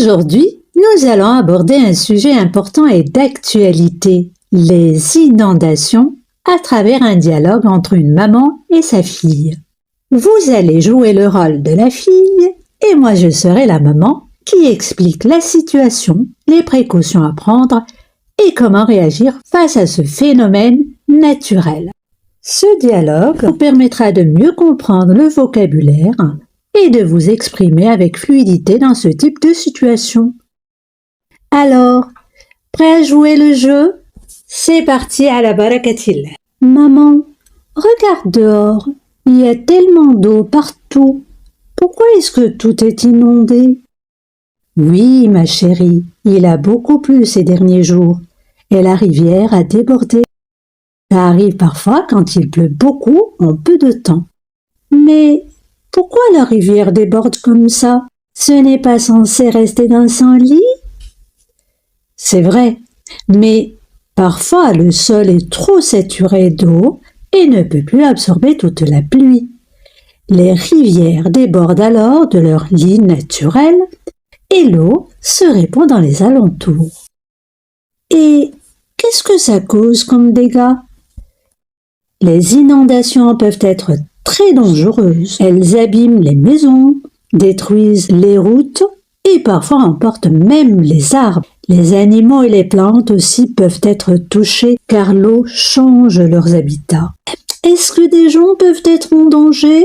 Aujourd'hui, nous allons aborder un sujet important et d'actualité, les inondations, à travers un dialogue entre une maman et sa fille. Vous allez jouer le rôle de la fille et moi je serai la maman qui explique la situation, les précautions à prendre et comment réagir face à ce phénomène naturel. Ce dialogue vous permettra de mieux comprendre le vocabulaire et de vous exprimer avec fluidité dans ce type de situation. Alors, prêt à jouer le jeu? C'est parti à la barakatillah. Maman, regarde dehors, il y a tellement d'eau partout. Pourquoi est-ce que tout est inondé? Oui, ma chérie, il a beaucoup plu ces derniers jours et la rivière a débordé. Ça arrive parfois quand il pleut beaucoup en peu de temps. Mais pourquoi la rivière déborde comme ça? Ce n'est pas censé rester dans son lit? C'est vrai, mais parfois le sol est trop saturé d'eau et ne peut plus absorber toute la pluie. Les rivières débordent alors de leur lit naturel et l'eau se répand dans les alentours. Et qu'est-ce que ça cause comme dégâts? Les inondations peuvent être très dangereuses. Elles abîment les maisons, détruisent les routes et parfois emportent même les arbres. Les animaux et les plantes aussi peuvent être touchés car l'eau change leurs habitats. Est-ce que des gens peuvent être en danger?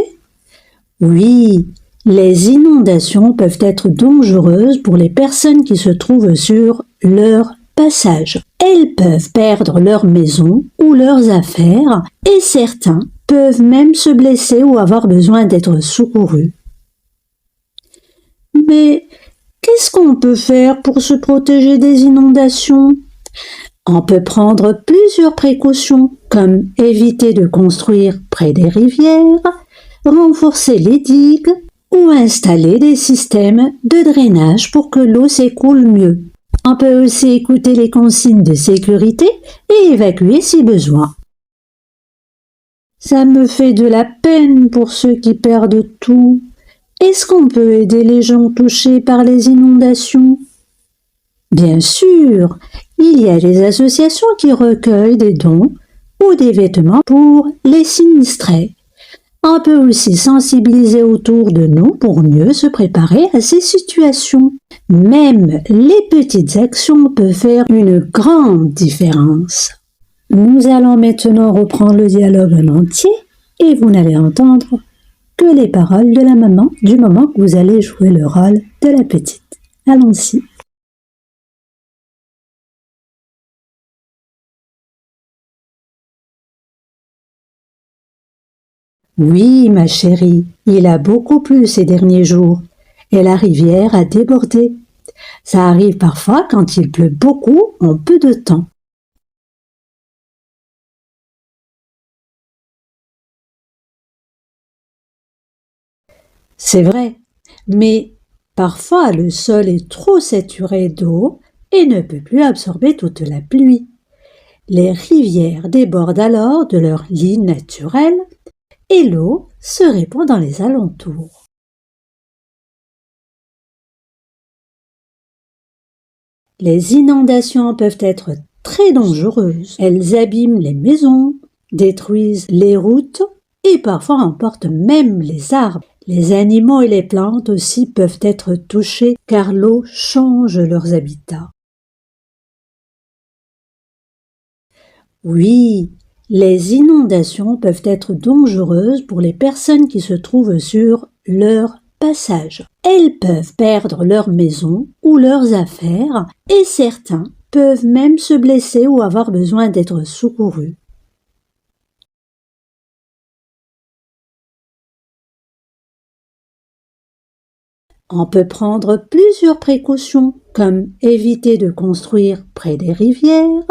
Oui, les inondations peuvent être dangereuses pour les personnes qui se trouvent sur leur passage. Elles peuvent perdre leur maison ou leurs affaires et certains peuvent même se blesser ou avoir besoin d'être secourus. Mais qu'est-ce qu'on peut faire pour se protéger des inondations? On peut prendre plusieurs précautions comme éviter de construire près des rivières, renforcer les digues ou installer des systèmes de drainage pour que l'eau s'écoule mieux. On peut aussi écouter les consignes de sécurité et évacuer si besoin. Ça me fait de la peine pour ceux qui perdent tout. Est-ce qu'on peut aider les gens touchés par les inondations? Bien sûr, il y a les associations qui recueillent des dons ou des vêtements pour les sinistrés. On peut aussi sensibiliser autour de nous pour mieux se préparer à ces situations. Même les petites actions peuvent faire une grande différence. Nous allons maintenant reprendre le dialogue en entier et vous n'allez entendre que les paroles de la maman du moment que vous allez jouer le rôle de la petite. Allons-y. Oui, ma chérie, il a beaucoup plu ces derniers jours et la rivière a débordé. Ça arrive parfois quand il pleut beaucoup en peu de temps. C'est vrai, mais parfois le sol est trop saturé d'eau et ne peut plus absorber toute la pluie. Les rivières débordent alors de leur lit naturel et l'eau se répand dans les alentours. Les inondations peuvent être très dangereuses. Elles abîment les maisons, détruisent les routes et parfois emportent même les arbres. Les animaux et les plantes aussi peuvent être touchés car l'eau change leurs habitats. Oui, les inondations peuvent être dangereuses pour les personnes qui se trouvent sur leur passage. Elles peuvent perdre leur maison ou leurs affaires et certains peuvent même se blesser ou avoir besoin d'être secourus. On peut prendre plusieurs précautions comme éviter de construire près des rivières,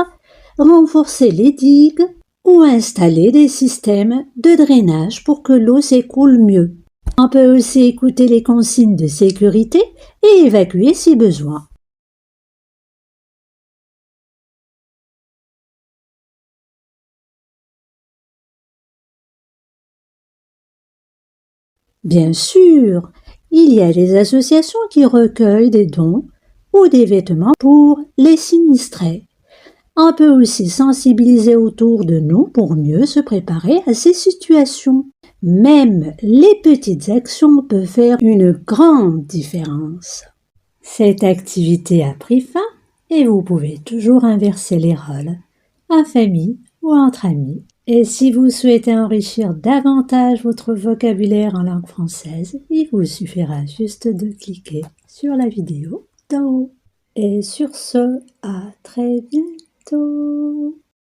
renforcer les digues ou installer des systèmes de drainage pour que l'eau s'écoule mieux. On peut aussi écouter les consignes de sécurité et évacuer si besoin. Bien sûr, il y a les associations qui recueillent des dons ou des vêtements pour les sinistrés. On peut aussi sensibiliser autour de nous pour mieux se préparer à ces situations. Même les petites actions peuvent faire une grande différence. Cette activité a pris fin et vous pouvez toujours inverser les rôles, en famille ou entre amis. Et si vous souhaitez enrichir davantage votre vocabulaire en langue française, il vous suffira juste de cliquer sur la vidéo d'en haut. Et sur ce, à très bientôt.